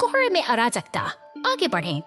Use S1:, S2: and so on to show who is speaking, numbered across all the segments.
S1: कोहरे में अराजकता। आगे बढ़ें।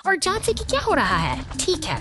S1: और जांच से कि क्या हो रहा है। ठीक है।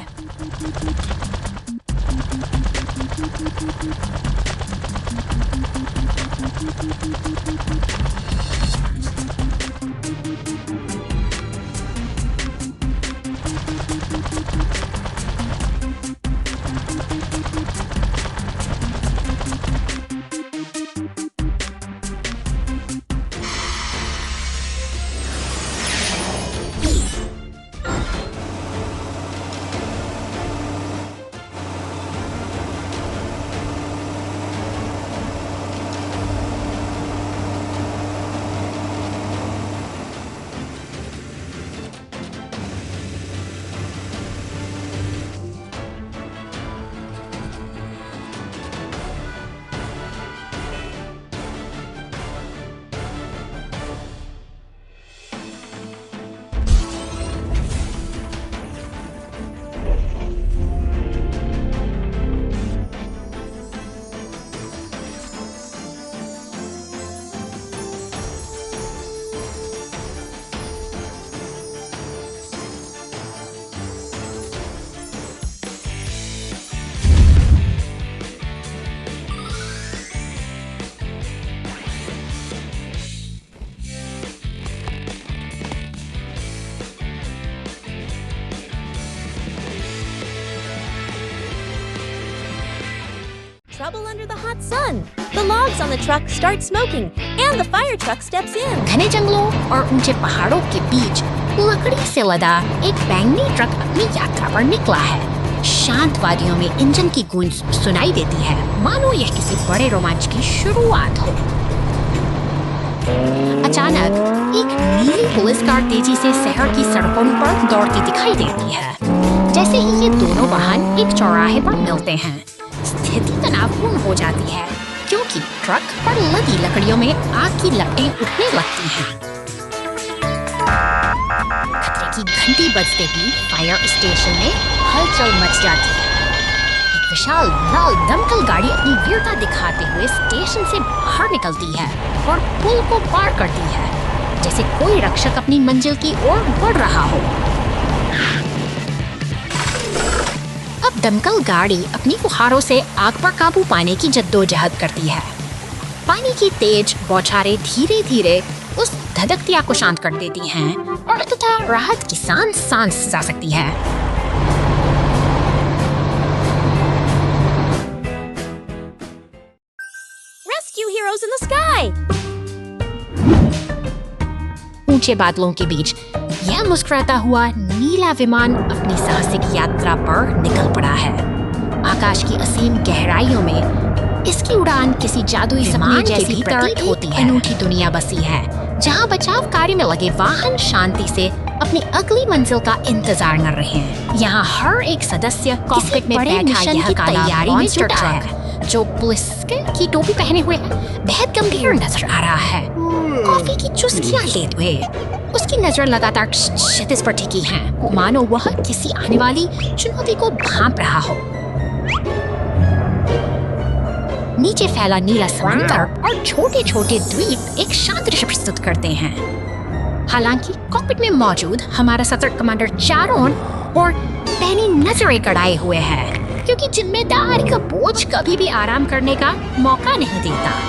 S2: Trouble under the hot sun. The logs on the truck start smoking, and the fire truck steps in.
S1: घने जंगलों और ऊंचे पहाड़ों के बीच लकड़ी से लदा एक बैंगनी ट्रक अपनी यात्रा पर निकला है। शांत वादियों में इंजन की गूंज सुनाई देती है, मानो यह किसी बड़े रोमांच की शुरुआत हो। अचानक एक नीली पुलिस कार तेजी से शहर की सड़कों पर दौड़ती दिखाई देती है। जैसे ही ये दोनों वाहन एक चौराहे पर मिलते हैं, स्थिति तनावपूर्ण हो जाती है, क्योंकि ट्रक पर लदी लकड़ियों में आग की लपटें उठने लगती हैं। खतरे की घंटी बजते ही फायर स्टेशन में हलचल मच जाती है। एक विशाल लाल दमकल गाड़ी अपनी वीरता दिखाते हुए स्टेशन से बाहर निकलती है और पुल को पार करती है, जैसे कोई रक्षक अपनी मंजिल की ओर बढ़ रहा हो। अब दमकल गाड़ी अपनी फुहारों से आग पर काबू पाने की जद्दोजहद करती है। पानी की तेज बौछारें धीरे धीरे उस धधकती आग को शांत कर देती हैं और अंततः राहत की सांस जा सकती है।
S2: Rescue heroes in the sky.
S1: ऊंचे बादलों के बीच यह मुस्कुराता हुआ नीला विमान अपनी साहसिक यात्रा पर निकल पड़ा है। आकाश की असीम गहराइयों में इसकी उड़ान किसी जादुई सपने जैसी प्रतीत होती है। अनूठी दुनिया बसी है, जहां बचाव कार्य में लगे वाहन शांति से अपनी अगली मंजिल का इंतजार कर रहे हैं। यहाँ हर एक सदस्य कॉकपिट में बैठा यह तैयारी में जुटा है। जो पुलिस की टोपी पहने हुए है, बेहद गंभीर नजर आ रहा है। कॉफी की चुस्कियां लेते हुए उसकी नजर लगातार क्षितिज पर टिकी है, मानो वह किसी आने वाली चुनौती को भांप रहा हो। नीचे फैला नीला समुद्र और छोटे छोटे द्वीप एक शांत दृश्य प्रस्तुत करते हैं। हालांकि कॉकपिट में मौजूद हमारा सतर्क कमांडर चारों और पैनी नजरें गड़ाए हुए है, क्योंकि जिम्मेदारी का बोझ कभी भी आराम करने का मौका नहीं देता।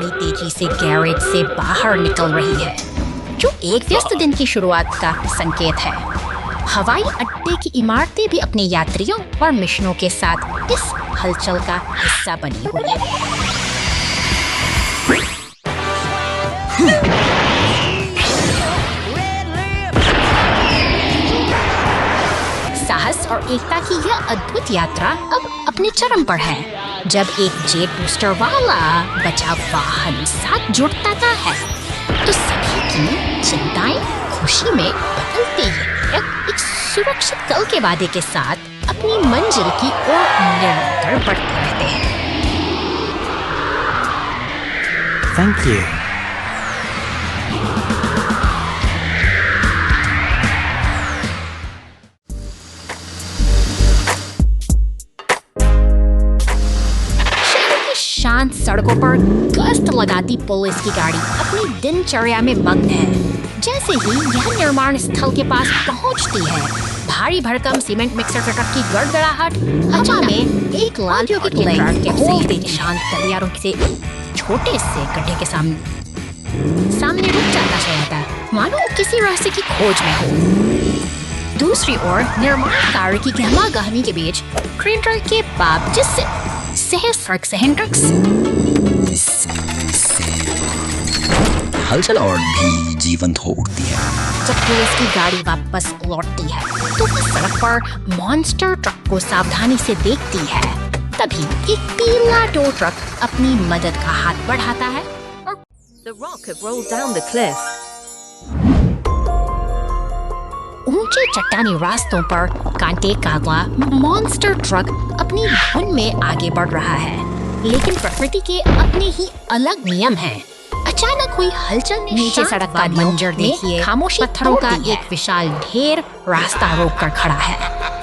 S1: बड़ी तेजी से गैरेज से बाहर निकल रही है, जो एक व्यस्त दिन की शुरुआत का संकेत है। हवाई अड्डे की इमारतें भी अपने यात्रियों और मिशनों के साथ इस हलचल का हिस्सा बनी हुई है। साहस और एकता की यह अद्भुत यात्रा अब अपने चरम पर है, जब एक जेट बूस्टर वाला बचाव वाहन साथ जुड़ता है तो सभी की चिंताएं खुशी में बदलती है। एक सुरक्षित कल के वादे के साथ अपनी मंजिल की ओर निरंतर बढ़ते रहते हैं।
S3: Thank you.
S1: शांत सड़कों पर गश्त लगाती पुलिस की गाड़ी अपनी दिनचर्या में मग्न है। जैसे ही यह निर्माण स्थल के पास पहुंचती है, भारी भरकम सीमेंट मिक्सर ट्रक की गड़गड़ाहट हवा में एक लाल ट्रक के शांत गलियारों से छोटे से गड्ढे के सामने रुक जाता है, मानो किसी रास्ते की खोज में हो। दूसरी ओर निर्माण कार्य की गहमा गहमी के बीच क्रेन ट्रक के बाप जिससे
S3: हलचल और भी जीवंत हो उठती है।
S1: जब पुलिस की गाड़ी वापस लौटती है तो वह सड़क पर मॉन्स्टर ट्रक को सावधानी से देखती है। तभी एक पीला टो ट्रक अपनी मदद का हाथ बढ़ाता है और
S2: The rock had rolled down the cliff.
S1: ऊंचे चट्टानी रास्तों पर कांटे काटला मॉन्स्टर ट्रक अपनी धुन में आगे बढ़ रहा है, लेकिन प्रकृति के अपने ही अलग नियम हैं। अचानक हुई हलचल ने नीचे सड़क का मंजर देखिए, खामोशी पत्थरों का एक विशाल ढेर रास्ता रोककर खड़ा है।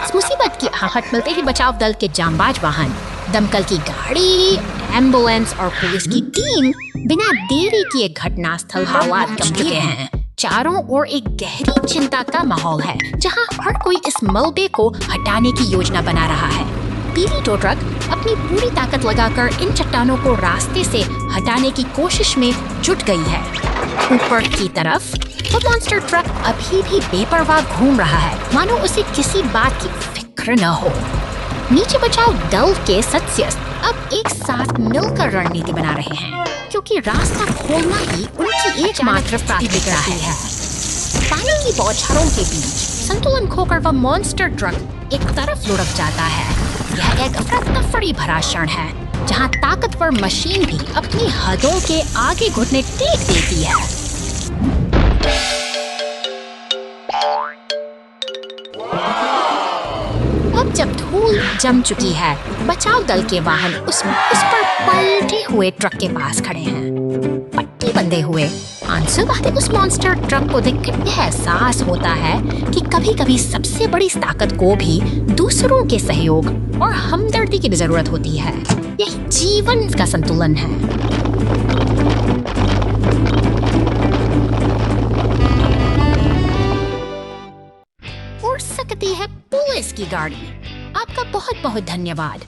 S1: इस मुसीबत की आहट मिलते ही बचाव दल के जांबाज वाहन, दमकल की गाड़ी, एम्बुलेंस और पुलिस की टीम बिना देरी किए घटनास्थल पर पहुंच चुके हैं। चारों ओर एक गहरी चिंता का माहौल है, जहां हर कोई इस मलबे को हटाने की योजना बना रहा है। पीली टो ट्रक अपनी पूरी ताकत लगाकर इन चट्टानों को रास्ते से हटाने की कोशिश में जुट गई है। ऊपर की तरफ वो मॉन्स्टर ट्रक अभी भी बेपरवाह घूम रहा है, मानो उसे किसी बात की फिक्र न हो। नीचे बचाव दल के सदस्य अब एक साथ मिलकर रणनीति बना रहे हैं, क्योंकि रास्ता खोलना ही उनकी एकमात्र प्राथमिकता है। पानी की बौछारों के बीच संतुलन खोकर वह मॉन्स्टर ट्रक एक तरफ लुढ़क जाता है। यह एक अफरा-तफरी भरा क्षण है, जहां ताकतवर मशीन भी अपनी हदों के आगे घुटने टेक देती है। अब जब धूल जम चुकी है, बचाव दल के वाहन उस पर पलटे हुए ट्रक के पास खड़े हैं। पट्टी बंधे हुए आंसू बहते उस मॉन्स्टर ट्रक को देखकर यह एहसास होता है कि कभी-कभी सबसे बड़ी ताकत को भी दूसरों के सहयोग और हमदर्दी की जरूरत होती है। यही जीवन का संतुलन है। उड़ सकती है पुलिस की गाड़ी। आपका बहुत बहुत धन्यवाद।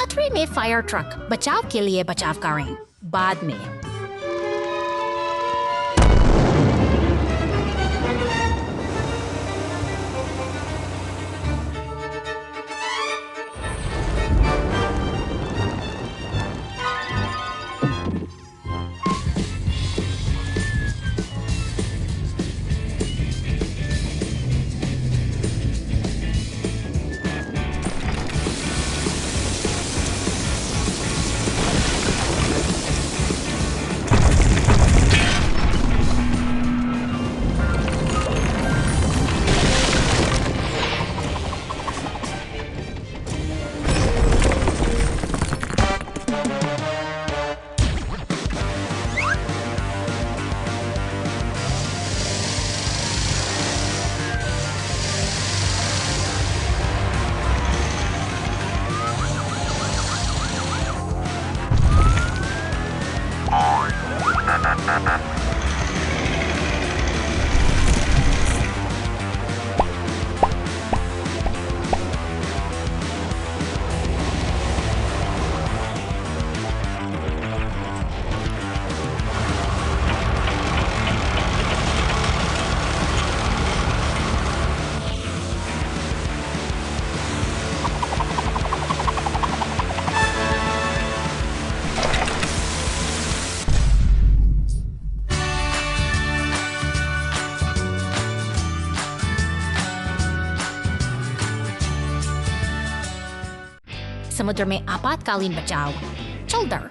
S1: खतरे में फायर ट्रक बचाव के लिए बचाव करें। बाद में समुद्र में आपातकालीन बचाव। चौदर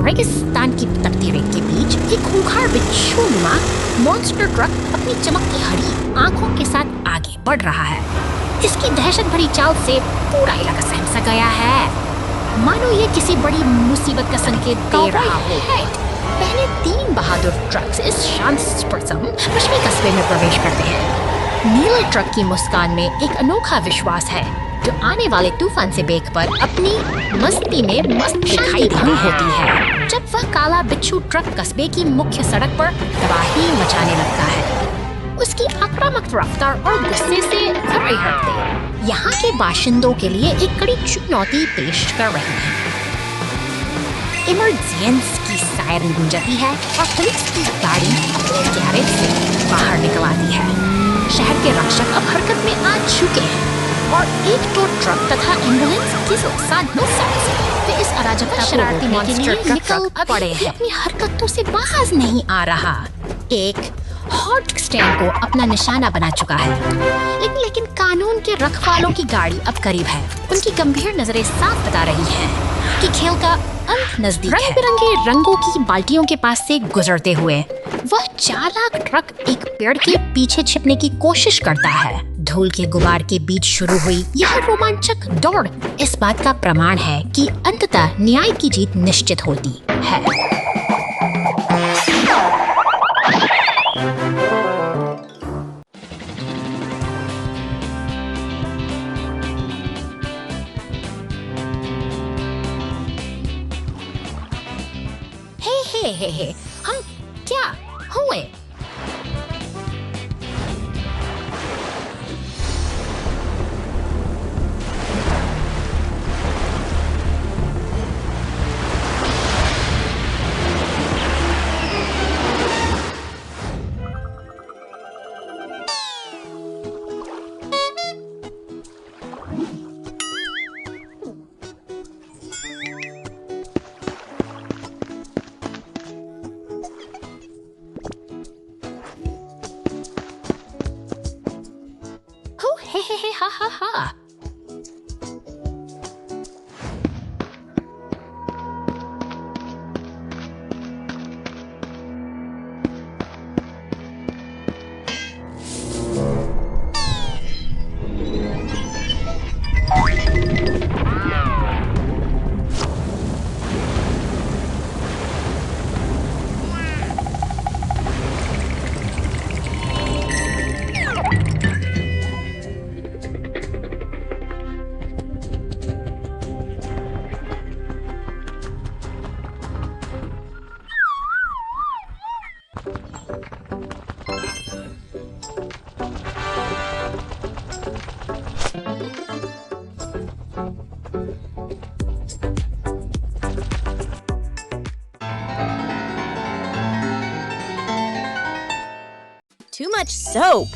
S1: रेगिस्तान की तकदीरें के बीच एक खूंखार बिच्छू-नुमा मॉन्स्टर ट्रक अपनी चमकती हरी आंखों के साथ आगे बढ़ रहा है। इसकी दहशत भरी चाल से पूरा इलाका सहम सा गया है, मानो ये किसी बड़ी मुसीबत का संकेत दे रहा हो। पहले 3 बहादुर ट्रक्स इस शांत पश्चिमी कस्बे में प्रवेश करते हैं। नीले ट्रक की मुस्कान में एक अनोखा विश्वास है जो आने वाले तूफान से बेखबर अपनी मस्ती में मस्त दिखाई भंग होती है। जब वह काला बिच्छू ट्रक कस्बे की मुख्य सड़क पर तबाही मचाने लगता है, उसकी आक्रामक रफ्तार और गुस्से से भरे हफ्ते यहाँ के बाशिंदों के लिए एक कड़ी चुनौती पेश कर रही है। इमरजेंसी की सायरन गूंजती है और पुलिस की गाड़ी अपने गैरेज से बाहर निकल आती है। शहर के रक्षक अब हरकत में आ चुके हैं और एक तो ट्रक तथा एम्बुलेंस के नुकसान हो सकते हैं। वे इस अराजकता शरारती मॉन्स्टर का ट्रक पड़े हैं, अपनी हरकतों से बाज नहीं आ रहा। एक हॉट स्टैंड को अपना निशाना बना चुका है, लेकिन कानून के रखवालों की गाड़ी अब करीब है। उनकी गंभीर नजरें साफ बता रही हैं कि खेल का अंत नजदीक है। रंग बिरंगे रंगों की बाल्टियों के पास से गुजरते हुए वह चालाक ट्रक एक पेड़ के पीछे छिपने की कोशिश करता है। धूल के गुबार के बीच शुरू हुई यह रोमांचक दौड़ इस बात का प्रमाण है कि अंततः न्याय की जीत निश्चित होती है। हे, हम क्या हुए? हे हा हा हा।
S2: Too much soap.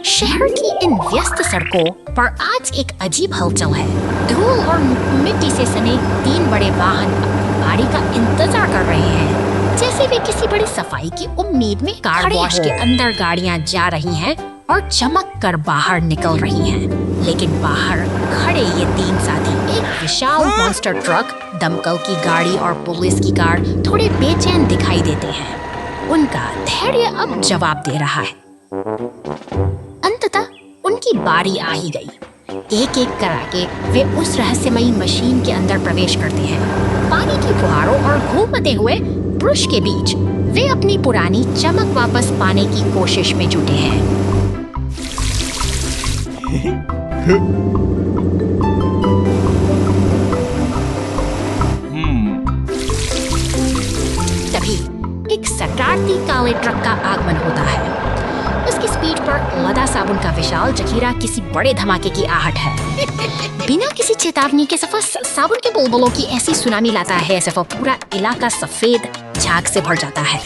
S1: शहर की इन व्यस्त सड़कों पर आज एक अजीब हलचल है। धूल और मिट्टी से सने 3 बड़े वाहन अपनी बारी का इंतजार कर रहे हैं, जैसे वे किसी बड़ी सफाई की उम्मीद में कार वॉश के अंदर गाड़ियां जा रही हैं और चमक कर बाहर निकल रही हैं। लेकिन बाहर खड़े ये 3 साथी, एक विशाल मॉन्स्टर ट्रक, दमकल की गाड़ी और पुलिस की कार, थोड़े बेचैन दिखाई देते हैं। उनका धैर्य अब जवाब दे रहा है। अंततः उनकी बारी आ ही गई। एक एक करके वे उस रहस्यमयी मशीन के अंदर प्रवेश करते हैं। पानी की फुहारों और घूमते हुए ब्रश के बीच वे अपनी पुरानी चमक वापस पाने की कोशिश में जुटे हैं। तभी एक शरारती काले ट्रक का आगमन होता है। उसकी स्पीड पर लदा साबुन का विशाल जखीरा किसी बड़े धमाके की आहट है। बिना किसी चेतावनी के सफा साबुन के बुलबुलों की ऐसी सुनामी लाता है, सफा पूरा इलाका सफेद झाग से भर जाता है।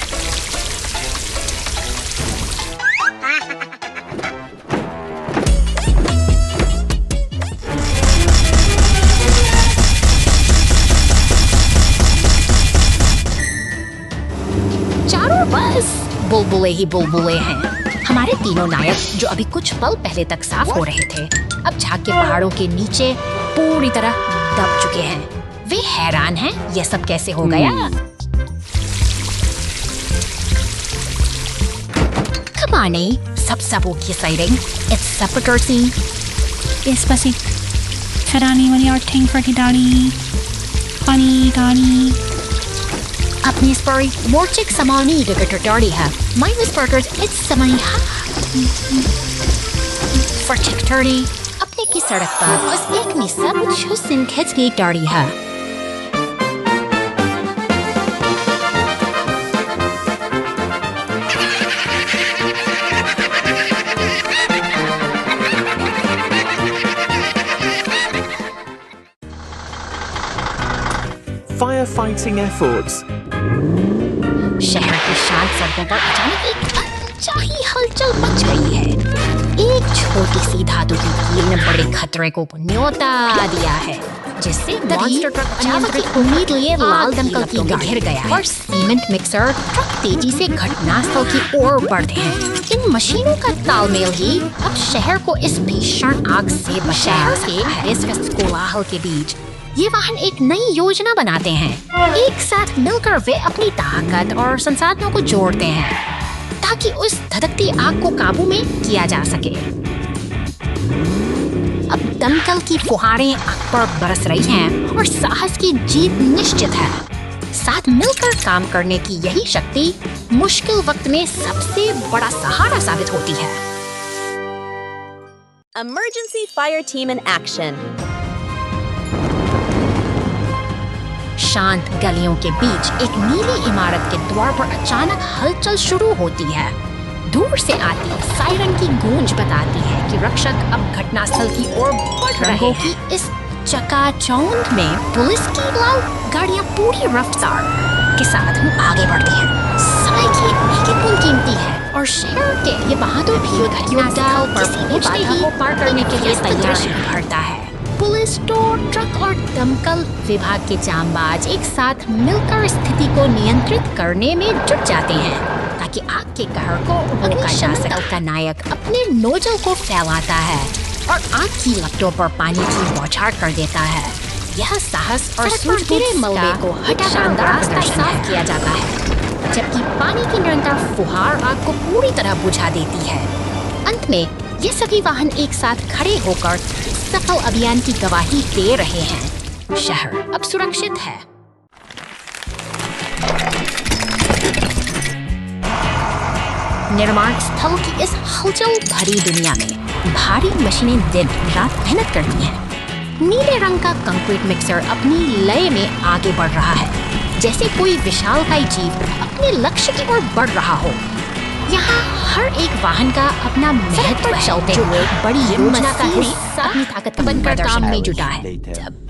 S1: चारों बस बुलबुले ही बुलबुले हैं। हमारे तीनों नायक, जो अभी कुछ पल पहले तक साफ हो रहे थे, अब झाग के पहाड़ों के नीचे पूरी तरह दब चुके हैं। वे हैरान हैं, यह सब कैसे हो गया? Come on, sabsabuki sighting. It's sepulchre scene.
S4: Especially Ferrani when you're ting for Daddy. Funny Daddy.
S1: अपनी स्परी मोर्चिक समानी डॉडी है। माइनस बर्गर्स इट्स समानी फर्टिकटर्डी अपने की सड़क पर बस एक निसब छुसिन खिंचने डॉडी है।
S5: firefighting efforts.
S1: शहर की शांत सड़कों पर अचानक एक अनचाही हलचल मच गई है। एक छोटी सी धातु की कील ने बड़े खतरे को न्योता दिया है, जिससे मॉन्स्टर ट्रक अनियंत्रित उम्मीद लिए लाल दमकल की गाड़ी घिर गया है और सीमेंट मिक्सर ट्रक तेजी से घटनास्थल की ओर बढ़ते हैं। इन मशीनों का तालमेल ही अब शहर को इस भीषण आग से बचा सकता है। इस कोलाहल के बीच ये वाहन एक नई योजना बनाते हैं। एक साथ मिलकर वे अपनी ताकत और संसाधनों को जोड़ते हैं ताकि उस धधकती आग को काबू में किया जा सके। अब दमकल की फुहारें आग पर बरस रही हैं और साहस की जीत निश्चित है। साथ मिलकर काम करने की यही शक्ति मुश्किल वक्त में सबसे बड़ा सहारा साबित होती है।
S2: Emergency fire team in action.
S1: शांत गलियों के बीच एक नीली इमारत के द्वार पर अचानक हलचल शुरू होती है। दूर से आती सायरन की गूंज बताती है कि रक्षक अब घटनास्थल की ओर बढ़ रहे हैं। इस चकाचौंध में पुलिस की लाल गाड़ियां पूरी रफ्तार के साथ आगे बढ़ती हैं। समय की एक एक कीमती है और शहर के ये बहादुर भी घटनास्थल पर पहुंचते ही पार करने के लिए तैयार भरता है। पुलिस, टोर ट्रक और दमकल विभाग के जांबाज एक साथ मिलकर स्थिति को नियंत्रित करने में जुट जाते हैं ताकि आग के कहर को रोका जा सके। का नायक अपने नोजल को फैलाता है और आग की लपटों पर पानी की बौछार कर देता है। यह साहस और सूझबूझ मलबे को हटा शानदार रास्ता साफ किया जाता है, जबकि पानी की निरंतर फुहार आग को पूरी तरह बुझा देती है। अंत में ये सभी वाहन एक साथ खड़े होकर सफल अभियान की गवाही दे रहे हैं। शहर अब सुरक्षित है। निर्माण स्थल की इस हलचल भरी दुनिया में भारी मशीनें दिन रात मेहनत करती हैं। नीले रंग का कंक्रीट मिक्सर अपनी लय में आगे बढ़ रहा है, जैसे कोई विशालकाय जीव अपने लक्ष्य की ओर बढ़ रहा हो। यहाँ हर एक वाहन का अपना महत्व चलते हुए बड़ी योजना का हिस्सा अपनी ताकत बनकर काम में जुटा है। जब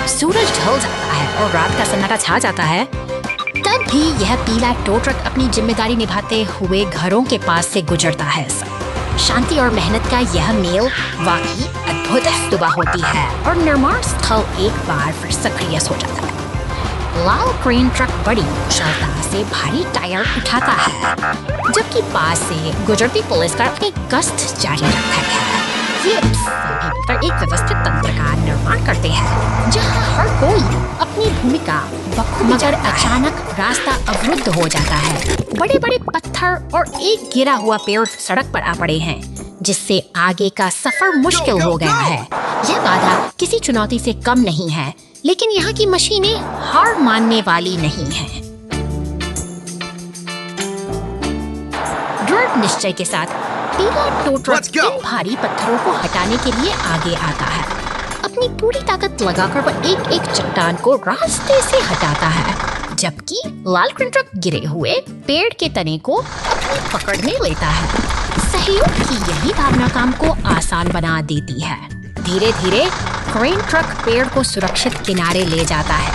S1: सूरज ढल जाता है और रात का सन्नाटा छा जाता है, तब भी यह पीला टो ट्रक अपनी जिम्मेदारी निभाते हुए घरों के पास से गुजरता है। शांति और मेहनत का यह मेल वाकई अद्भुत सुबह होती है और निर्माण स्थल एक बार फिर सक्रिय हो जाता है। लाल क्रेन ट्रक बड़ी कुशलता से भारी टायर उठाता है, जबकि पास से गुजरती पुलिस कार अपनी गश्त जारी रखता है। ये मिलकर एक व्यवस्थित तंत्र का निर्माण करते हैं, जहां हर कोई अपनी भूमिका मगर अचानक रास्ता अवरुद्ध हो जाता है। बड़े बड़े पत्थर और एक गिरा हुआ पेड़ सड़क पर आ पड़े हैं, जिससे आगे का सफर मुश्किल हो गया है। यह बाधा किसी चुनौती से कम नहीं है, लेकिन यहाँ की मशीनें हार मानने वाली नहीं हैं। दृढ़ निश्चय के साथ पीला टो ट्रक इन भारी पत्थरों को हटाने के लिए आगे आता है। अपनी पूरी ताकत लगाकर वह एक एक चट्टान को रास्ते से हटाता है, जबकि लाल क्रेन ट्रक गिरे हुए पेड़ के तने को अपनी पकड़ में लेता है। सहयोग की यही भावना काम को आसान बना देती है। धीरे धीरे क्रेन ट्रक पेड़ को सुरक्षित किनारे ले जाता है।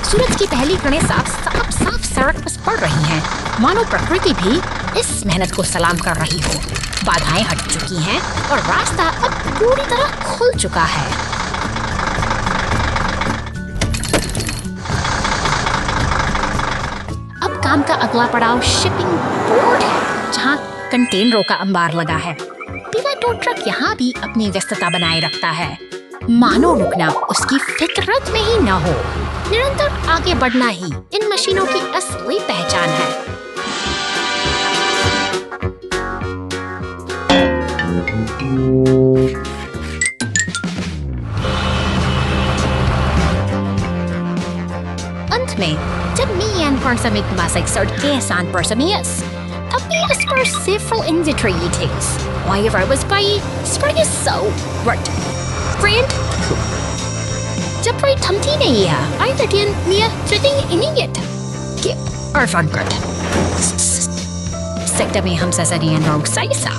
S1: सूरज की पहली किरणें साफ सड़क पर पड़ रही हैं, मानो प्रकृति भी इस मेहनत को सलाम कर रही हो। बाधाएं हट चुकी हैं और रास्ता अब पूरी तरह खुल चुका है। अब काम का अगला पड़ाव शिपिंग पोर्ट है, जहां कंटेनरों का अंबार लगा है। पीला टो ट्रक यहाँ भी अपनी व्यस्तता बनाए रखता है, मानो रुकना उसकी फितरत में ही न हो। निरंतर आगे बढ़ना ही इन मशीनों की असली पहचान है। अंत में जब Mian Parsamig Masig Sardke San Parsamias, Tapias per several invitations. Why I was by spring is so right. Friend, जब कोई थमती नहीं है, आई तटियन मिया चटिंग इनियत के अर्फन कट सेक्टर में हम ससरियन रोग साइसा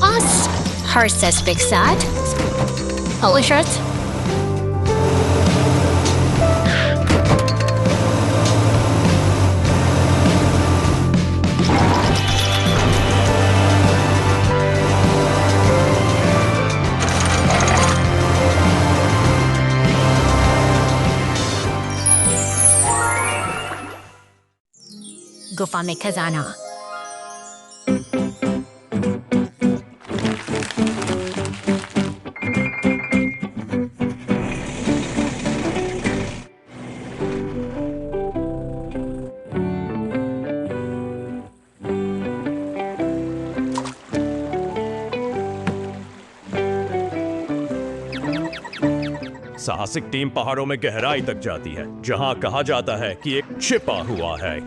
S1: us her suspect sad holy shirts गुफा में खजाना।
S6: साहसिक टीम पहाड़ों में गहराई तक जाती है, जहां कहा जाता है कि एक छिपा हुआ है।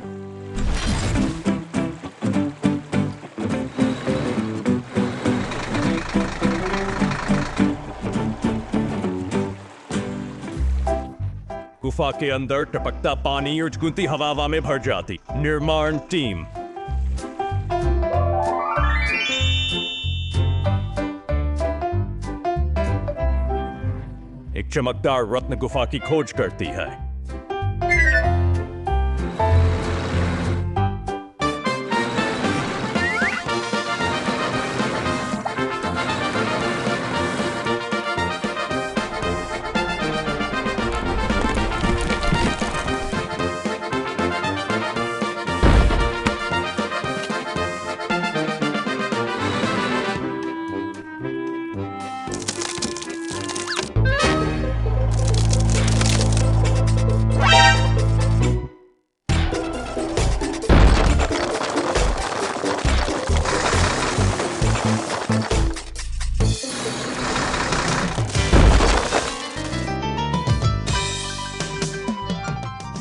S6: गुफा के अंदर टपकता पानी और गुनती हवा में भर जाती। निर्माण टीम। एक चमकदार रत्न गुफा की खोज करती है।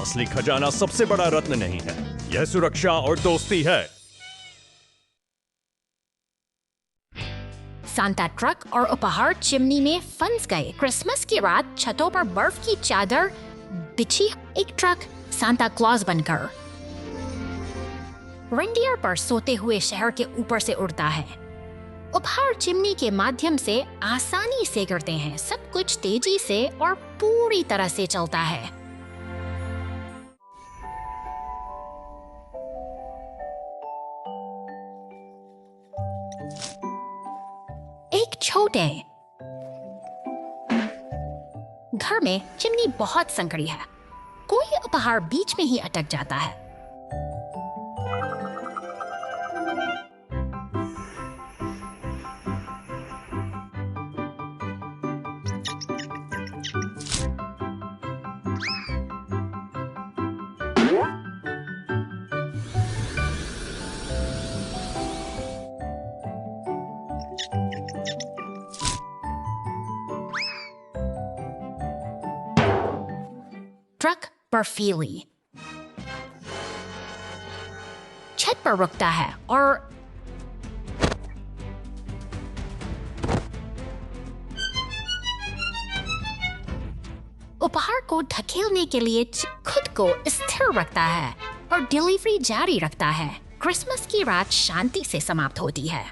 S6: असली खजाना सबसे बड़ा रत्न नहीं है, यह सुरक्षा और दोस्ती है।
S1: सांता ट्रक और उपहार चिमनी में फंस गए। क्रिसमस की रात छतों पर बर्फ की चादर बिछी, एक ट्रक सांता क्लॉज बनकर रेंडियर पर सोते हुए शहर के ऊपर से उड़ता है। उपहार चिमनी के माध्यम से आसानी से गिरते हैं। सब कुछ तेजी से और पूरी तरह से चलता है। एक छोटे घर में चिमनी बहुत संकड़ी है। कोई उपहार बीच में ही अटक जाता है। ट्रक बर्फीली छत पर रुकता है और उपहार को धकेलने के लिए खुद को स्थिर रखता है और डिलीवरी जारी रखता है। क्रिसमस की रात शांति से समाप्त होती है।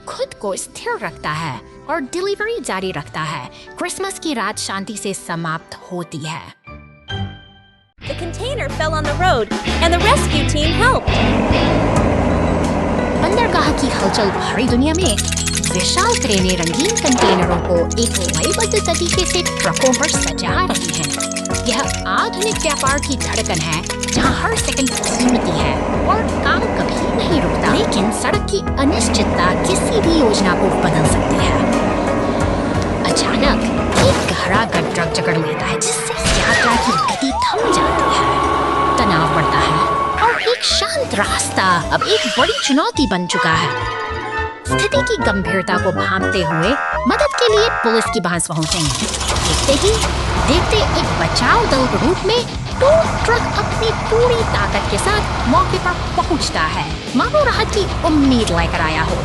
S1: खुद को स्थिर रखता है और डिलीवरी जारी रखता है। क्रिसमस की रात शांति से समाप्त होती है।
S2: The container fell on the road, and the rescue team helped.
S1: बंदरगाह की हलचल भरी दुनिया में विशाल क्रेनें रंगीन कंटेनरों को एक लयबद्ध तरीके से ट्रकों पर सजा रही हैं। यह आधुनिक व्यापार की धड़कन है, जहां हर सेकंड कीमती है और काम कभी नहीं रुकता। लेकिन सड़क की अनिश्चितता किसी भी योजना को बदल सकती है। अचानक एक गहरा ट्रक जकड़ लेता है, जिससे यात्रा की गति थम जाती है। तनाव बढ़ता है और एक शांत रास्ता अब एक बड़ी चुनौती बन चुका है। स्थिति की गंभीरता को भांपते हुए मदद के लिए पुलिस की बहस पहुंचेंगे। देखते एक बचाव दल के रूप में टो ट्रक अपनी पूरी ताकत के साथ मौके पर पहुंचता है, मानो राहत की उम्मीद लेकर आया हो।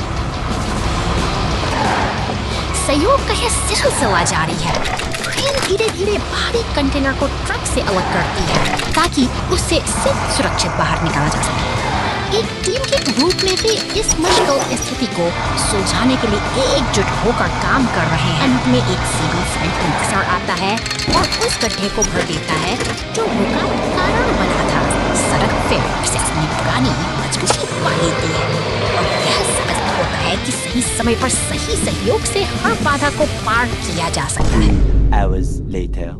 S1: सहयोग का यह सिलसिला जारी है। ट्रेन धीरे धीरे भारी कंटेनर को ट्रक से अलग करती है ताकि उससे सिर्फ सुरक्षित बाहर निकाला जा सके। एक टीम के रूप में वे इस मुश्किल स्थिति को सुलझाने के लिए एकजुट होकर काम कर रहे हैं। अंत में एक सीबी फ्रंट मिक्सर आता है और उस गड्ढे को भर देता है जो रुकावट का कारण बना था। सड़क फिर से अपनी पुरानी मजबूती पा लेती है और यह साबित होता है कि सही समय पर सही सहयोग से हर बाधा को पार किया जा सकता है।
S7: Hours later.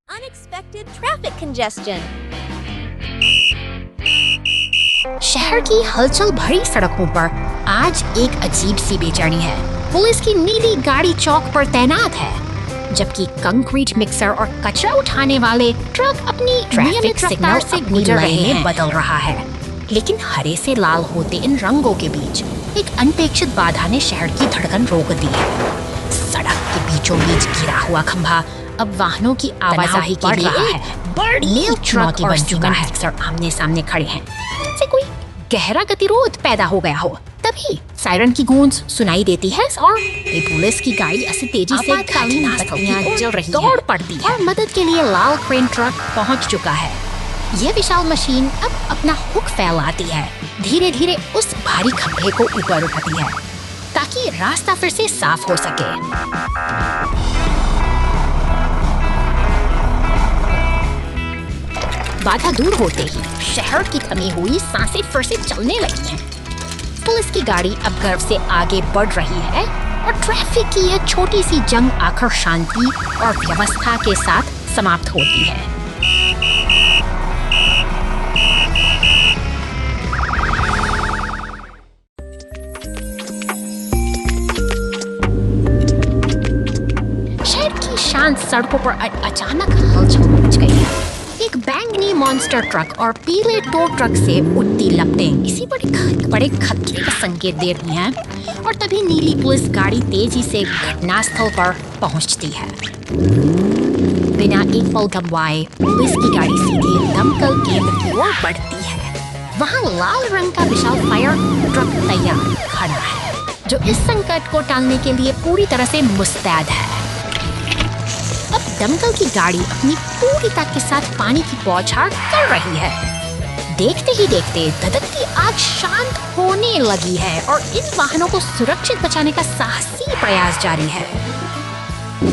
S2: Unexpected traffic congestion.
S1: शहर की हलचल भरी सड़कों पर आज एक अजीब सी बेचैनी है। पुलिस की नीली गाड़ी चौक पर तैनात है, जबकि कंक्रीट मिक्सर और कचरा उठाने वाले ट्रक अपनी ट्रैफिक सिग्नल से गुजर रहे हैं बदल रहा है। लेकिन हरे से लाल होते इन रंगों के बीच एक अनपेक्षित बाधा ने शहर की धड़कन रोक दी है। सड़क के बीचों बीच गिरा हुआ खंभा अब वाहनों की आवाजाही के लिए बड़ी ट्रक और चुका है। मिक्सर आमने सामने खड़े हैं, जैसे कोई गहरा गतिरोध पैदा हो गया हो। तभी सायरन की गूंज सुनाई देती है और पुलिस की गाड़ी ऐसी तेजी से बत्तियां जल रही दौड़ पड़ती है और मदद के लिए लाल क्रेन ट्रक पहुंच चुका है। यह विशाल मशीन अब अपना हुक फैलाती है, धीरे धीरे उस भारी खंभे को ऊपर उठाती है ताकि रास्ता फिर से साफ हो सके। बाधा दूर होते ही शहर की थमी हुई सांसें फिर से चलने लगी हैं। पुलिस की गाड़ी अब गर्व से आगे बढ़ रही है और ट्रैफिक की यह छोटी सी जंग आखिर शांति और व्यवस्था के साथ समाप्त होती है। शहर की शांत सड़कों पर अचानक हलचल मच गई है। एक बैंगनी मॉन्स्टर ट्रक और पीले टो ट्रक से उठती लपटें इसी बड़े खतरे का संकेत दे रही हैं और तभी नीली पुलिस गाड़ी तेजी से घटनास्थल पर पहुंचती है। बिना एक पल गंवाए पुलिस की गाड़ी सीधे दमकल केंद्र की ओर बढ़ती है। वहां लाल रंग का विशाल फायर ट्रक तैयार खड़ा है, जो इस संकट को टालने के लिए पूरी तरह से मुस्तैद है। अब दमकल की गाड़ी अपनी पूरी ताकत के साथ पानी की बौछार कर रही है। देखते ही देखते धधकती आग शांत होने लगी है और इन वाहनों को सुरक्षित बचाने का साहसी प्रयास जारी है।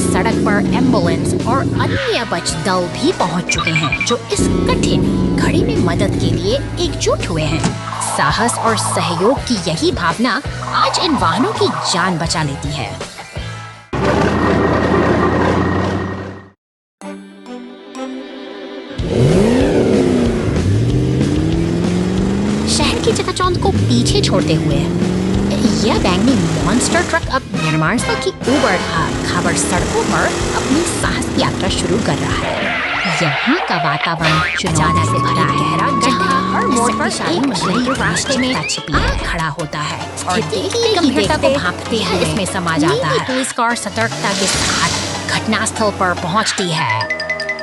S1: सड़क पर एम्बुलेंस और अन्य बच दल भी पहुंच चुके हैं, जो इस कठिन घड़ी में मदद के लिए एकजुट हुए हैं। साहस और सहयोग की यही भावना आज इन वाहनों की जान बचा लेती है। शहर की चकाचौंध को पीछे छोड़ते हुए यह बैंगनी मॉन्स्टर ट्रक अब निर्माण स्थल की ऊबड़-खाबड़ सड़कों पर अपनी साहस यात्रा शुरू कर रहा है। यहाँ का वातावरण चुनौती से भरा है, जहाँ हर मोड़ पर एक मशीन रास्ते में खड़ा होता है और देखते गंभीरता को भांपते हुए इसमें समा जाता है। पुलिस कार सतर्कता के साथ घटनास्थल पर पहुँचती है।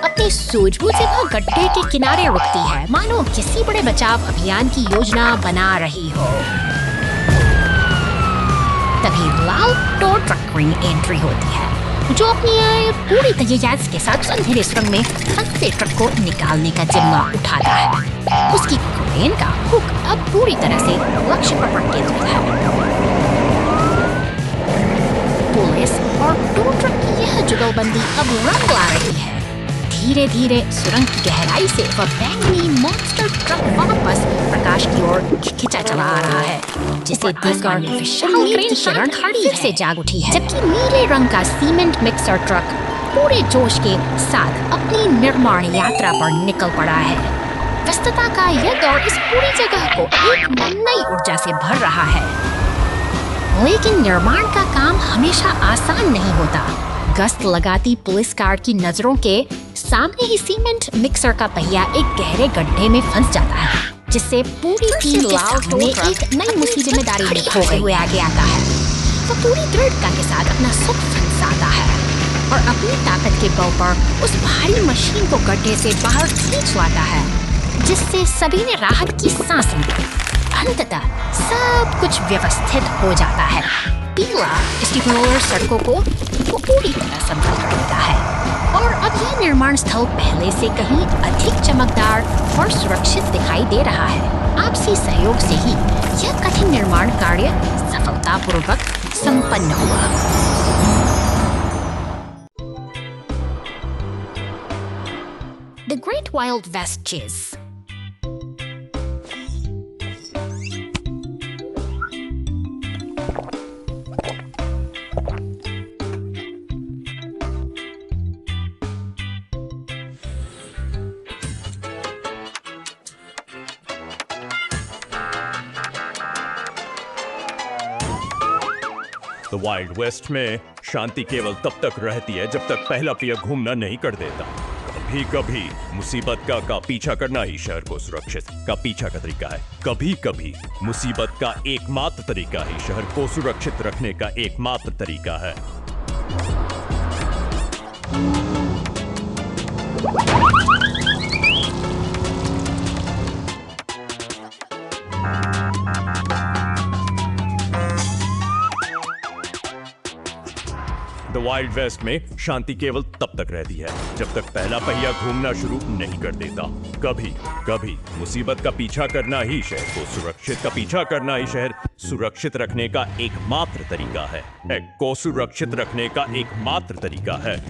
S1: अपनी सूझबूझ से वह गड्ढे के किनारे रुकती है, मानो किसी बड़े बचाव अभियान की योजना बना रही हो। तभी लाल टो ट्रक की एंट्री होती है, जो अपनी पूरी तैयारी के साथ अंधेरे सुरंग में फंसे ट्रक को निकालने का जिम्मा उठाता है। उसकी क्रेन का हुक अब पूरी तरह से लक्ष्य पर केंद्रित है। पुलिस और टो ट्रक की यह जुगलबंदी अब रंग ला रही है। धीरे धीरे सुरंग की गहराई से वह बैंगनी मॉन्स्टर ट्रक वापस प्रकाश की ओर खिंचा चला आ रहा है, जिसे देखकर विशाल क्रेन शरण फिर से जाग उठी है। जबकि नीले रंग का सीमेंट मिक्सर ट्रक पूरे जोश के साथ अपनी निर्माण यात्रा पर निकल पड़ा है। व्यस्तता का यह दौर इस पूरी जगह को एक नई ऊर्जा से भर रहा है। लेकिन निर्माण का काम हमेशा आसान नहीं होता। गश्त लगाती पुलिस कार की नजरों के सामने ही सीमेंट मिक्सर का पहिया एक गहरे गड्ढे में फंस जाता है, जिससे पूरी टीम के सामने एक नई मुसीबत जिम्मेदारी खड़े हुए आगे आता है। वो पूरी दृढ़ता के साथ अपना सुख फंसाता है और अपनी ताकत के बल पर उस भारी मशीन को गड्ढे से बाहर खींच लाता है, जिससे सभी ने राहत की सांस ली। अंततः सब कुछ व्यवस्थित हो जाता है। पीला स्टीम रोलर सड़कों को पूरी तरह संभाल देता है। और अब ये निर्माण स्थल पहले से कहीं अधिक चमकदार और सुरक्षित दिखाई दे रहा है। आपसी सहयोग से ही यह कठिन निर्माण कार्य सफलतापूर्वक संपन्न हुआ। The Great Wild West Chase.
S6: The wild west में शांति केवल तब तक रहती है जब तक पहला पहिया घूमना नहीं कर देता। कभी कभी मुसीबत का पीछा करना ही शहर को सुरक्षित का पीछा का तरीका है। कभी कभी मुसीबत का एकमात्र तरीका ही शहर को सुरक्षित रखने का एकमात्र तरीका है। द वाइल्ड वेस्ट में शांति केवल तब तक रहती है जब तक पहला पहिया घूमना शुरू नहीं कर देता। कभी कभी मुसीबत का पीछा करना ही शहर को सुरक्षित का पीछा करना ही शहर सुरक्षित रखने का एकमात्र तरीका है। को सुरक्षित रखने का एकमात्र तरीका है।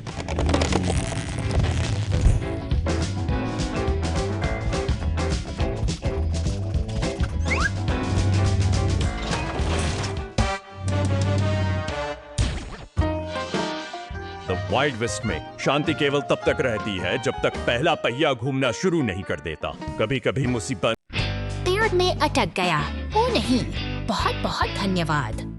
S6: वाइल्ड वेस्ट में शांति केवल तब तक रहती है जब तक पहला पहिया घूमना शुरू नहीं कर देता। कभी कभी मुसीबत
S1: पेड़ में अटक गया। ओ नहीं, बहुत बहुत धन्यवाद।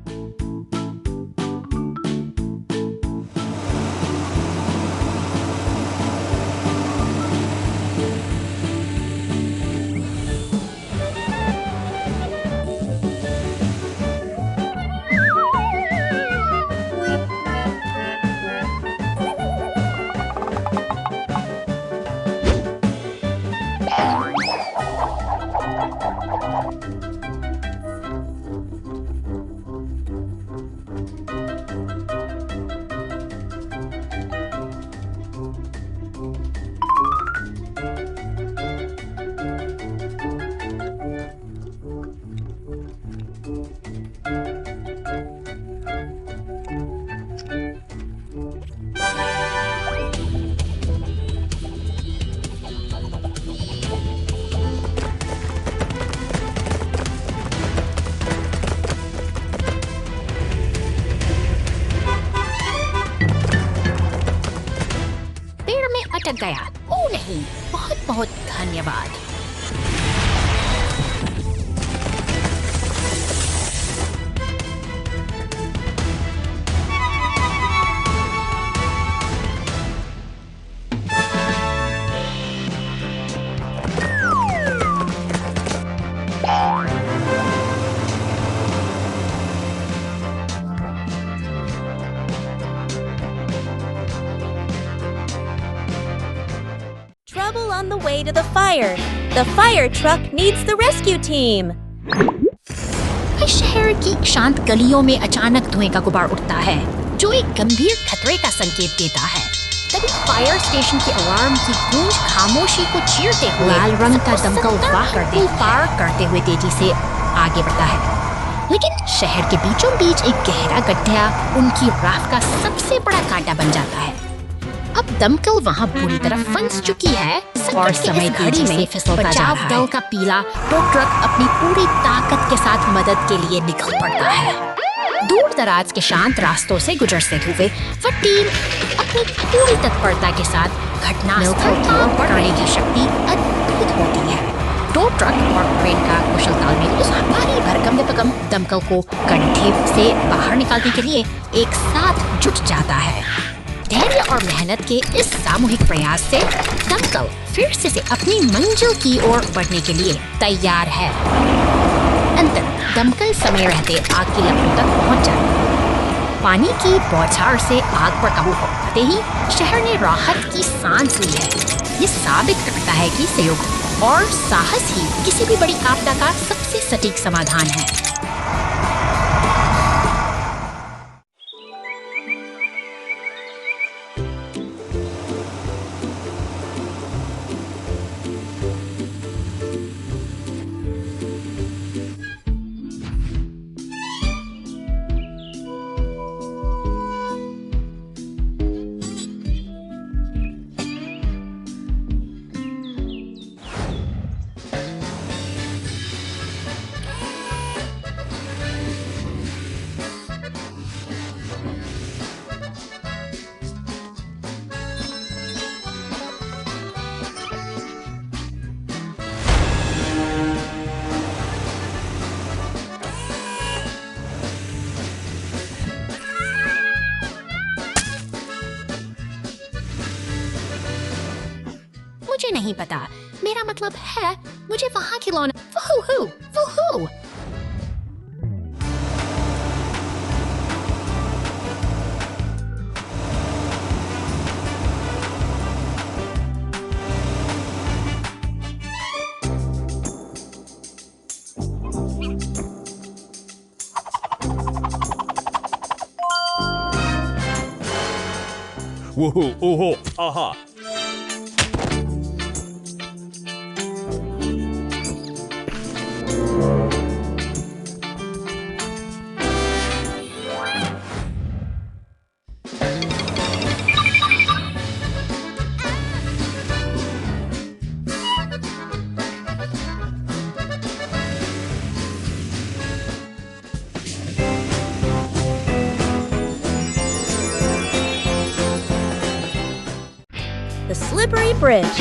S1: अटक गया। ओ नहीं, बहुत बहुत धन्यवाद।
S2: Trouble on the way to the fire. The fire truck needs the rescue team.
S1: शहर की शांत गलियों में अचानक धुएं का गुबार उठता है, जो एक गंभीर खतरे का संकेत देता है। तभी फायर स्टेशन की अलार्म की गूंज खामोशी को चीरते हुए लाल रंग का दमकल पार करते हुए तेजी से आगे बढ़ता है। लेकिन शहर के बीचों बीच एक गहरा गड्ढा उनकी राह का सबसे बड़ा कांटा बन जाता है। अब दमकल वहाँ बुरी तरह फंस चुकी है और समय घड़ी में बचाव दल का पीला टो ट्रक अपनी पूरी ताकत के साथ मदद के लिए निकल पड़ता है। दूर दराज के शांत रास्तों से गुजरते हुए वह टीम अपनी पूरी तत्परता के साथ घटनास्थल की ओर बढ़ने की शक्ति अद्भुत होती है। टो ट्रक और ट्रेन का कुशल तालमेल उस भारी भरकम दमकल को गड्ढे से बाहर निकालने के लिए एक साथ जुट जाता है। धैर्य और मेहनत के इस सामूहिक प्रयास से दमकल फिर से अपनी मंजिल की ओर बढ़ने के लिए तैयार है। अंततः दमकल समय रहते आग की लपटों तक पहुंच जाती। पानी की बौछार से आग पर काबू पाते ही शहर ने राहत की सांस ली है। ये साबित करता है कि सहयोग और साहस ही किसी भी बड़ी आपदा का सबसे सटीक समाधान है। मुझे नहीं पता। मेरा मतलब है मुझे वहाँ खिलौना वूहू।
S6: वूहू, ओहो, आहा।
S2: The Slippery Bridge.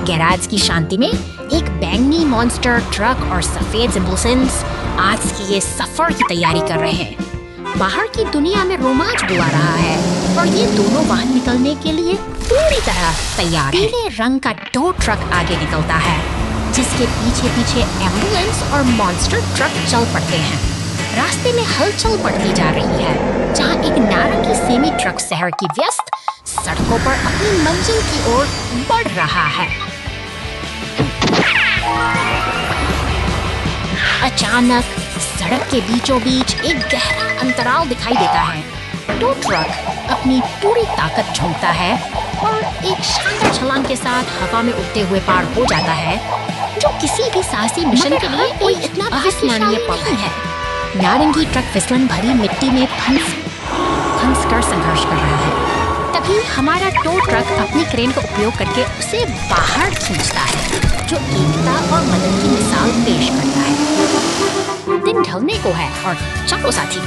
S1: गैराज की शांति में एक बैंगनी मॉन्स्टर ट्रक और सफेद जिम्बुसेंस आज के ये सफर की तैयारी कर रहे हैं। बाहर की दुनिया में रोमांच बुला रहा है और ये दोनों वाहन निकलने के लिए पूरी तरह तैयार है। पीले रंग का टो ट्रक आगे निकलता है, जिसके पीछे पीछे एम्बुलेंस और मॉन्स्टर ट्रक चल पड़ते हैं। रास्ते में हलचल बढ़ती जा रही है, जहाँ एक नारंगी सेमी ट्रक शहर की व्यस्त सड़कों पर अपनी मंजिल की ओर बढ़ रहा है। अचानक सड़क के बीचों बीच एक गहरा अंतराल दिखाई देता है। टो ट्रक अपनी पूरी ताकत झोंकता है और एक शानदार छलांग के साथ हवा में उड़ते हुए पार हो जाता है, जो किसी भी साहसी मिशन के लिए कोई इतना अविस्मरणीय पल है। नारंगी ट्रक फिसलन भरी मिट्टी में फंस कर संघर्ष कर रहा है। तभी हमारा टो ट्रक अपनी क्रेन का उपयोग करके उसे बाहर खींचता है, जो एकता और मदद की मिसाल पेश करता है। दिन ढलने को है और चलो साथी,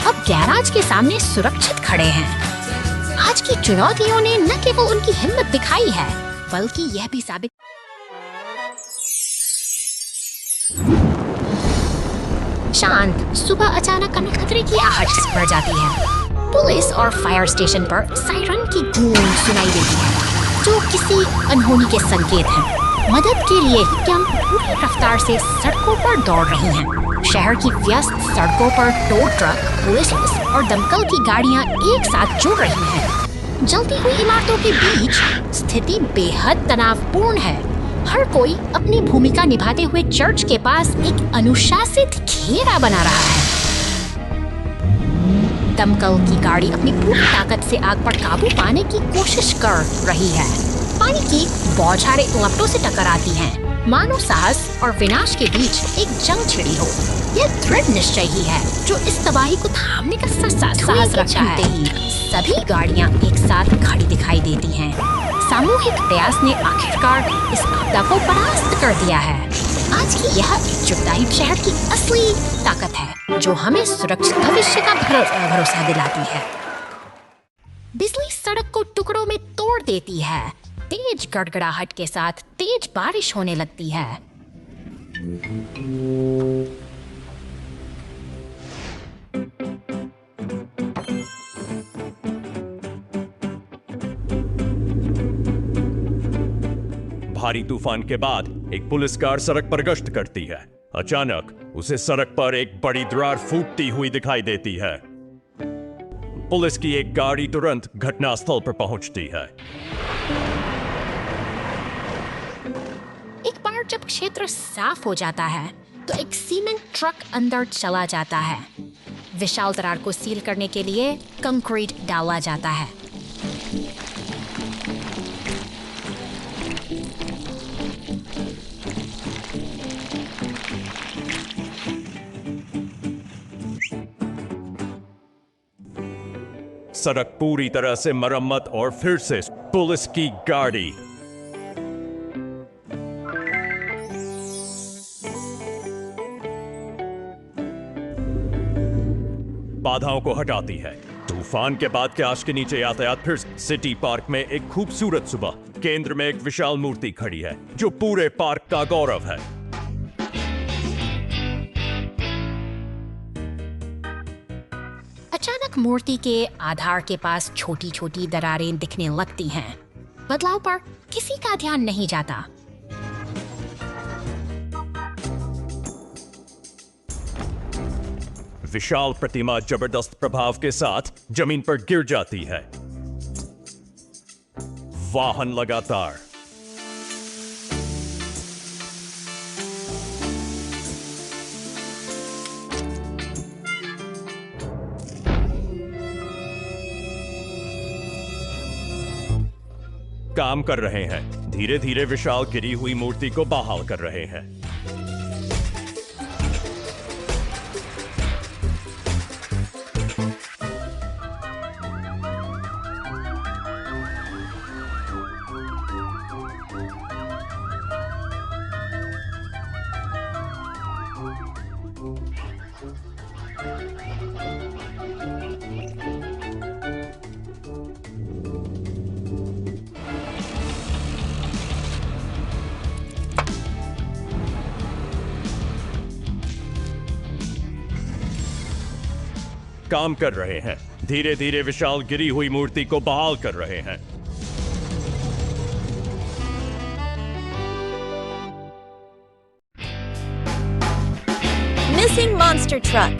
S1: अब गैराज के सामने सुरक्षित खड़े हैं। आज की चुनौतियों ने न केवल उनकी हिम्मत दिखाई है, बल्कि यह भी साबित शांत सुबह अचानक खतरे की आहट बढ़ जाती है। पुलिस और फायर स्टेशन पर सायरन की गूंज सुनाई देती है, जो किसी अनहोनी के संकेत हैं। मदद के लिए हम पूरी रफ्तार से सड़कों पर दौड़ रही हैं। शहर की व्यस्त सड़कों पर टो ट्रक, पुलिस और दमकल की गाड़ियां एक साथ जुड़ रही हैं। जलती हुई इमारतों के बीच स्थिति बेहद तनावपूर्ण है। हर कोई अपनी भूमिका निभाते हुए चर्च के पास एक अनुशासित घेरा बना रहा है। दमकल की गाड़ी अपनी पूरी ताकत से आग पर काबू पाने की कोशिश कर रही है। पानी की बौछारें लपटों से टकराती हैं, मानो साहस और विनाश के बीच एक जंग छिड़ी हो। यह दृढ़ निश्चय ही है जो इस तबाही को थामने का साहस रखता है। ही सभी गाड़ियां एक साथ खड़ी दिखाई देती हैं। सामूहिक प्रयास ने आखिरकार इस आपदा को परास्त कर दिया है। आज की यह एकजुटता ही शहर की असली ताकत है, जो हमें सुरक्षित भविष्य का भरोसा दिलाती है। बिजली सड़क को टुकड़ों में तोड़ देती है। तेज गड़गड़ाहट के साथ तेज बारिश होने लगती है।
S6: भारी तूफान के बाद एक पुलिस कार सड़क पर गश्त करती है। अचानक उसे सड़क पर एक बड़ी दरार फूटती हुई दिखाई देती है। पुलिस की एक गाड़ी तुरंत घटनास्थल पर पहुंचती है।
S1: एक बार जब क्षेत्र साफ हो जाता है, तो एक सीमेंट ट्रक अंदर चला जाता है। विशाल दरार को सील करने के लिए कंक्रीट डाला जाता है।
S6: सड़क पूरी तरह से मरम्मत और फिर से पुलिस की गाड़ी। बाधाओं को हटाती है। तूफान के बाद के आश के नीचे यातायात फिर सिटी पार्क में एक खूबसूरत सुबह। केंद्र में एक विशाल मूर्ति खड़ी है, जो पूरे पार्क का गौरव है।
S1: अचानक ट्रक मूर्ति के आधार के पास छोटी छोटी दरारें दिखने लगती हैं। बदलाव पर किसी का ध्यान नहीं जाता।
S6: विशाल प्रतिमा जबरदस्त प्रभाव के साथ जमीन पर गिर जाती है। वाहन लगातार काम कर रहे हैं। धीरे धीरे विशाल गिरी हुई मूर्ति को बहाल कर रहे हैं। काम कर रहे हैं। धीरे धीरे विशाल गिरी हुई मूर्ति को बहाल कर रहे हैं।
S2: Missing monster truck.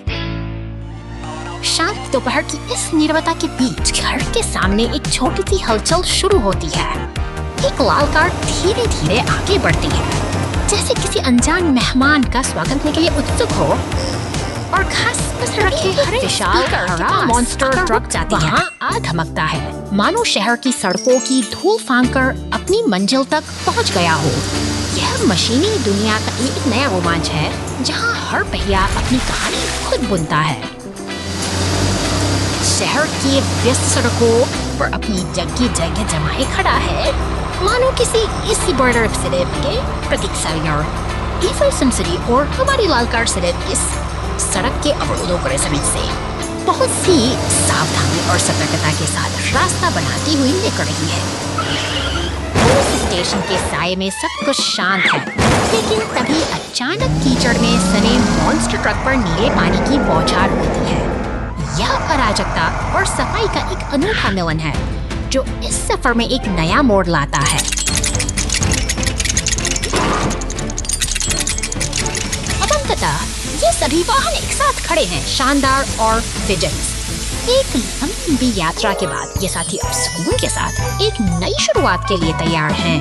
S1: शांत दोपहर की इस नीरवता के बीच घर के सामने एक छोटी सी हलचल शुरू होती है। एक लाल कार धीरे धीरे आगे बढ़ती है, जैसे किसी अनजान मेहमान का स्वागत करने के लिए उत्सुक हो। और घास पर रखे हरे विशाल हरा मॉन्स्टर ट्रक जाती है। आ धमकता है, मानो शहर की सड़कों की धूल फांककर अपनी मंजिल तक पहुंच गया हो। यह मशीनी दुनिया का एक नया रोमांच है, जहां हर पहिया अपनी कहानी खुद बुनता है। शहर की व्यस्त सड़कों पर अपनी जगह जमाए खड़ा है, मानो किसी इसी बॉर्डर सिर्फ के प्रतीक्षालय। ईफल सिटी और हमारी लाल कार सिर्फ इस सड़क के अवरोधों को रेसमेंट से बहुत सी सावधानी और सतर्कता के साथ रास्ता बनाती हुई निकल रही है। पुलिस स्टेशन के साए में सब कुछ शांत है, लेकिन तभी अचानक कीचड़ में सने मॉन्स्टर ट्रक पर नीले पानी की बौछार होती है। यह अराजकता और सफाई का एक अनूठा मिलन है, जो इस सफर में एक नया मोड़ लाता है। अब अंततः ये सभी वाहन एक साथ खड़े हैं, शानदार और विजिलेंस। एक लंबी यात्रा के बाद ये साथी अब सुकून के साथ एक नई शुरुआत के लिए तैयार हैं।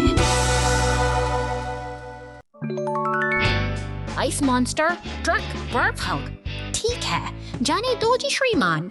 S1: आइस मॉन्स्टर ट्रक बर्फ हल्क, ठीक है, जाने दो जी श्रीमान।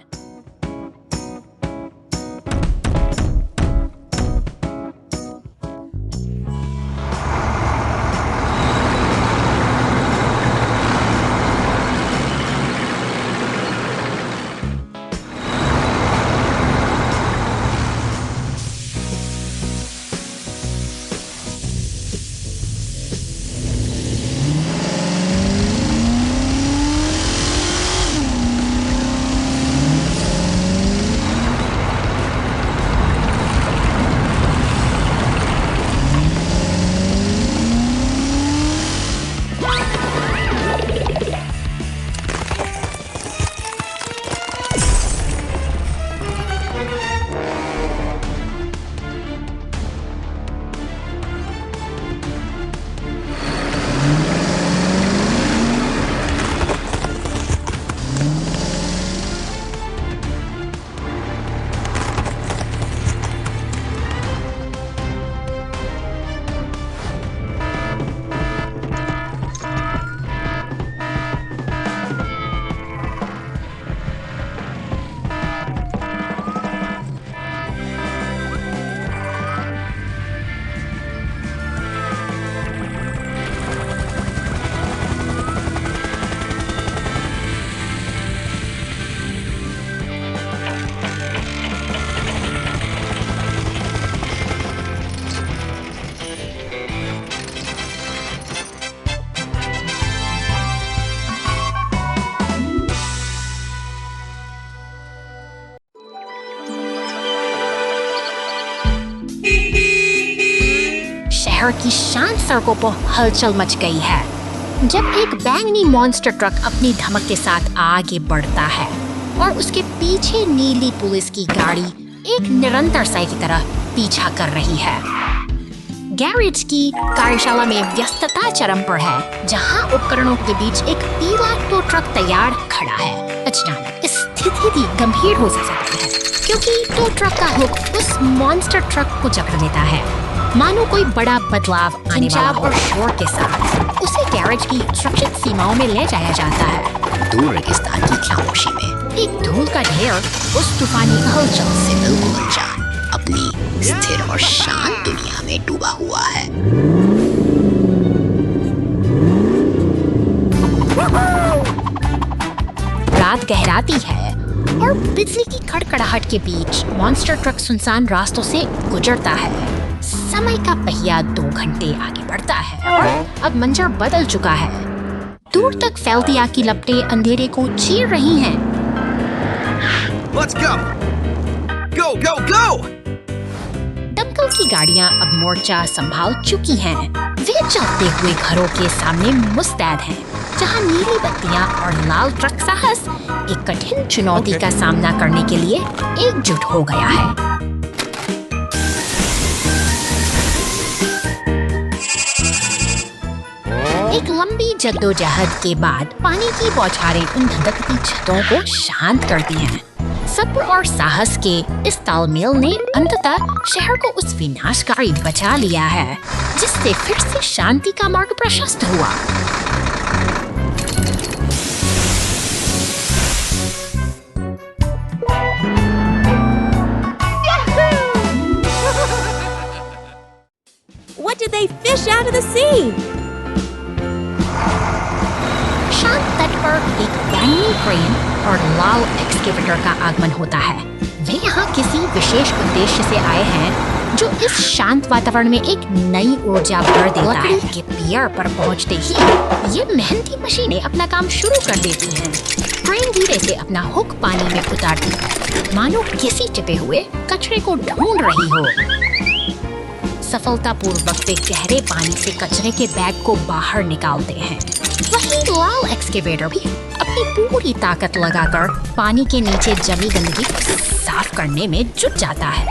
S1: शहर की शांत सड़कों पर हलचल मच गई है जब एक बैंगनी मॉन्स्टर ट्रक अपनी धमक के साथ आगे बढ़ता है। और उसके पीछे नीली पुलिस की गाड़ी एक निरंतर साई की तरह पीछा कर रही है। गैरेज की कार्यशाला में व्यस्तता चरम पर है, जहां उपकरणों के बीच एक पीला टो ट्रक तैयार खड़ा है। अचानक स्थिति गंभीर हो सकती है, क्योंकि टो ट्रक का हुक उस मॉन्स्टर ट्रक को जकड़ लेता है, मानो कोई बड़ा बदलाव आने वाला हो। और शोर के साथ उसे गैरेज की सुरक्षित सीमाओं में ले जाया जाता है।
S3: दूर रेगिस्तान की खामोशी में
S1: एक धूल का ढेर उस तूफानी हलचल
S3: से बिल्कुल अनजान अपनी स्थिर और शांत दुनिया में डूबा हुआ है।
S1: रात गहराती है और बिजली की खड़खड़ाहट के बीच मॉन्स्टर ट्रक सुनसान रास्तों से गुजरता है। समय का पहिया 2 घंटे आगे बढ़ता है और अब मंजर बदल चुका है। दूर तक फैलती आग की लपटें अंधेरे को चीर रही हैं।
S5: Let's go! Go, go, go!
S1: दमकल की गाड़ियां अब मोर्चा संभाल चुकी हैं। वे चलते हुए घरों के सामने मुस्तैद हैं, जहां नीली बत्तियां और लाल ट्रक साहस एक कठिन चुनौती का सामना करने के लिए एकजुट हो गया है। एक लंबी जद्दोजहद के बाद पानी की बौछारें उन धधकती छतों को शांत करती हैं। सब्र और साहस के इस तालमेल ने अंततः शहर को उस विनाशकारी बचा लिया है, जिससे फिर से शांति का मार्ग प्रशस्त हुआ।
S2: What did they fish out of the sea?
S1: शांत तट पर एक बैंगनी क्रेन और लाल एक्सकेवेटर का आगमन होता है। वे यहाँ किसी विशेष उद्देश्य से आए हैं, जो इस शांत वातावरण में एक नई ऊर्जा भर देता है। के पियर पर पहुँचते ही ये मेहनती मशीनें अपना काम शुरू कर देती हैं। क्रेन धीरे से अपना हुक पानी में उतारती, मानो किसी चिपे हुए कचरे को ढूंढ रही हो। सफलतापूर्वक वे गहरे पानी से कचरे के बैग को बाहर निकालते हैं। वहीं लाल एक्सकेवेटर भी अपनी पूरी ताकत लगाकर पानी के नीचे जमी गंदगी को साफ करने में जुट जाता है।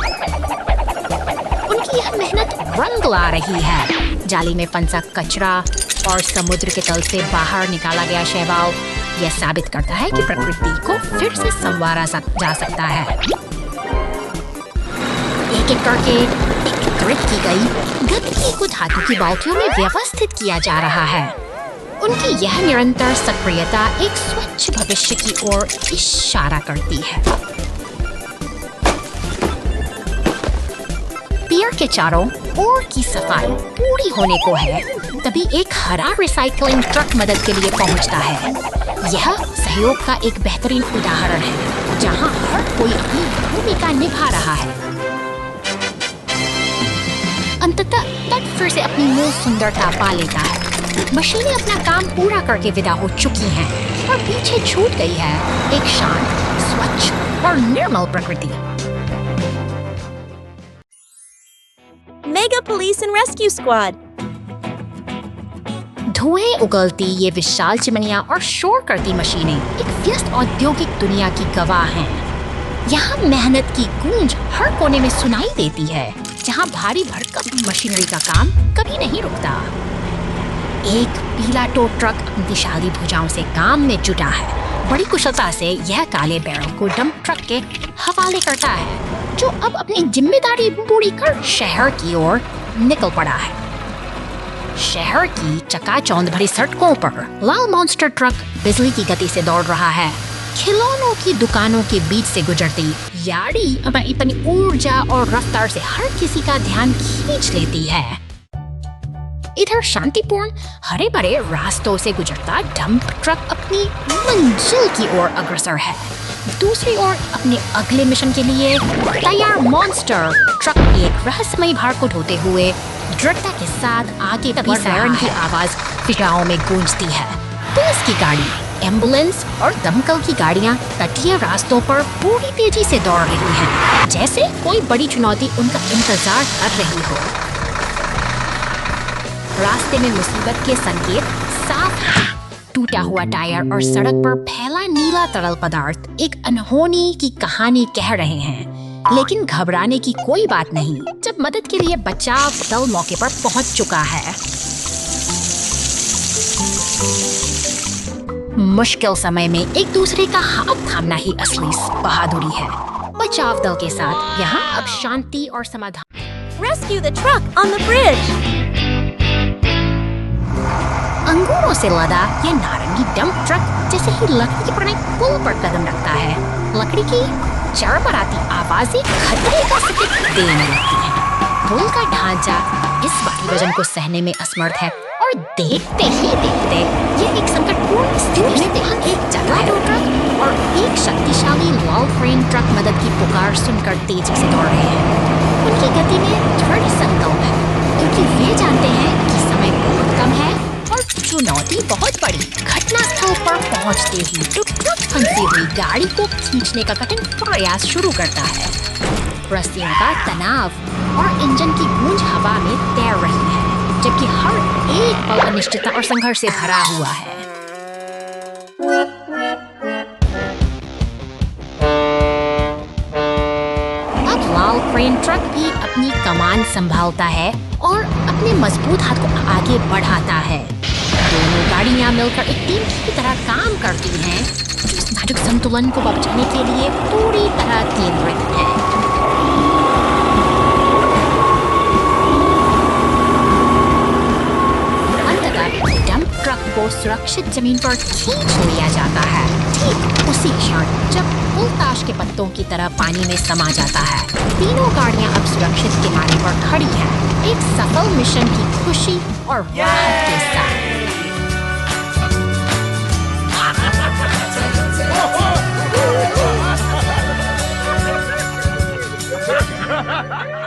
S1: उनकी यह मेहनत रंग ला रही है। जाली में फंसा कचरा और समुद्र के तल से बाहर निकाला गया शैवाल यह साबित करता है कि प्रकृति को फिर से संवारा जा सकता है। एक एक करके एकत्रित की गई गंदगी को धातु की बाल्टियों में व्यवस्थित किया जा रहा है। उनकी यह निरंतर सक्रियता एक स्वच्छ भविष्य की ओर इशारा करती है। पियर के चारों ओर की सफाई पूरी होने को है, तभी एक हरा रिसाइकलिंग ट्रक मदद के लिए पहुंचता है। यह सहयोग का एक बेहतरीन उदाहरण है, जहां हर कोई अपनी भूमिका निभा रहा है। अंततः तट फिर से अपनी मूल सुंदरता पा लेता है। मशीनें अपना काम पूरा करके विदा हो चुकी हैं और पीछे छूट गई है एक शांत, स्वच्छ और निर्मल प्रकृति।
S2: Mega Police and Rescue Squad.
S1: धुएं उगलती ये विशाल चिमनियां और शोर करती मशीनें एक व्यस्त औद्योगिक दुनिया की गवाह हैं। यहाँ मेहनत की गूंज हर कोने में सुनाई देती है, जहाँ भारी भरकम मशीनरी का काम कभी नहीं रुकता। एक पीला टो ट्रक विशाली भुजाओं से काम में जुटा है। बड़ी कुशलता से यह काले बैरल को डंप ट्रक के हवाले करता है, जो अब अपनी जिम्मेदारी पूरी कर शहर की ओर निकल पड़ा है। शहर की चकाचौंध भरी सड़कों पर लाल मॉन्स्टर ट्रक बिजली की गति से दौड़ रहा है। खिलौनों की दुकानों के बीच से गुजरती याड़ी अपनी ऊर्जा और रफ्तार से हर किसी का ध्यान खींच लेती है। इधर शांतिपूर्ण हरे भरे रास्तों से गुजरता डंप ट्रक अपनी मंजिल की ओर अग्रसर है। दूसरी ओर अपने अगले मिशन के लिए तैयार मॉन्स्टर ट्रक एक रहस्यमयी भार को ढोते हुए दृढ़ता के साथ आगे तभी सायरन की आवाज फिजाओं में गूंजती है। पुलिस की गाड़ी, एम्बुलेंस और दमकल की गाड़ियां तटीय रास्तों पर पूरी तेजी से दौड़ रही हैं, जैसे कोई बड़ी चुनौती उनका इंतजार कर रही हो। रास्ते में मुसीबत के संकेत साफ हैं। टूटा हुआ टायर और सड़क पर फैला नीला तरल पदार्थ एक अनहोनी की कहानी कह रहे हैं, लेकिन घबराने की कोई बात नहीं जब मदद के लिए बचाव दल मौके पर पहुंच चुका है। मुश्किल समय में एक दूसरे का हाथ थामना ही असली बहादुरी है। बचाव दल के साथ यहाँ अब शांति और समाधान।
S2: Rescue the truck on the bridge!
S1: अंगूरों से लदा यह नारंगी डंप ट्रक जैसे ही लकड़ी पर एक पुल पर कदम रखता है, लकड़ी की चरमराती आवाजें खतरे का संकेत देने लगती हैं। पुल का ढांचा इस भारी वजन को सहने में असमर्थ है और देखते ही देखते ये एक संकटपूर्ण स्थिति में एक जगह ट्रक और एक शक्तिशाली लॉल क्रेन ट्रक मदद की पुकार सुनकर तेजी से दौड़ रहे हैं। उनकी गति में दृढ़ संकल्प है, क्योंकि वे जानते हैं कि समय बहुत कम है और चुनौती बहुत बड़ी। घटनास्थल पर पहुंचते ही टुक-टुक फंसी हुई गाड़ी को खींचने का कठिन प्रयास शुरू करता है। रस्सियों का तनाव और इंजन की गूंज हवा में तैर रही है, जबकि हर एक पल अनिश्चितता और संघर्ष से भरा हुआ है। अब लाल क्रेन ट्रक भी अपनी कमान संभालता है और अपने मजबूत हाथ को आगे बढ़ाता है। दोनों गाड़ियां मिलकर एक टीम की तरह काम करती हैं, जो इस नाजुक संतुलन को बचाने के लिए पूरी तरह केंद्रित है। डंप ट्रक को सुरक्षित जमीन पर खींच लिया जाता है। ठीक उसी क्षण जब पुल ताश के पत्तों की तरह पानी में समा जाता है, तीनों गाड़ियां अब सुरक्षित किनारे पर खड़ी हैं, एक सफल मिशन की खुशी और राहत के साथ।
S6: Ha ha ha!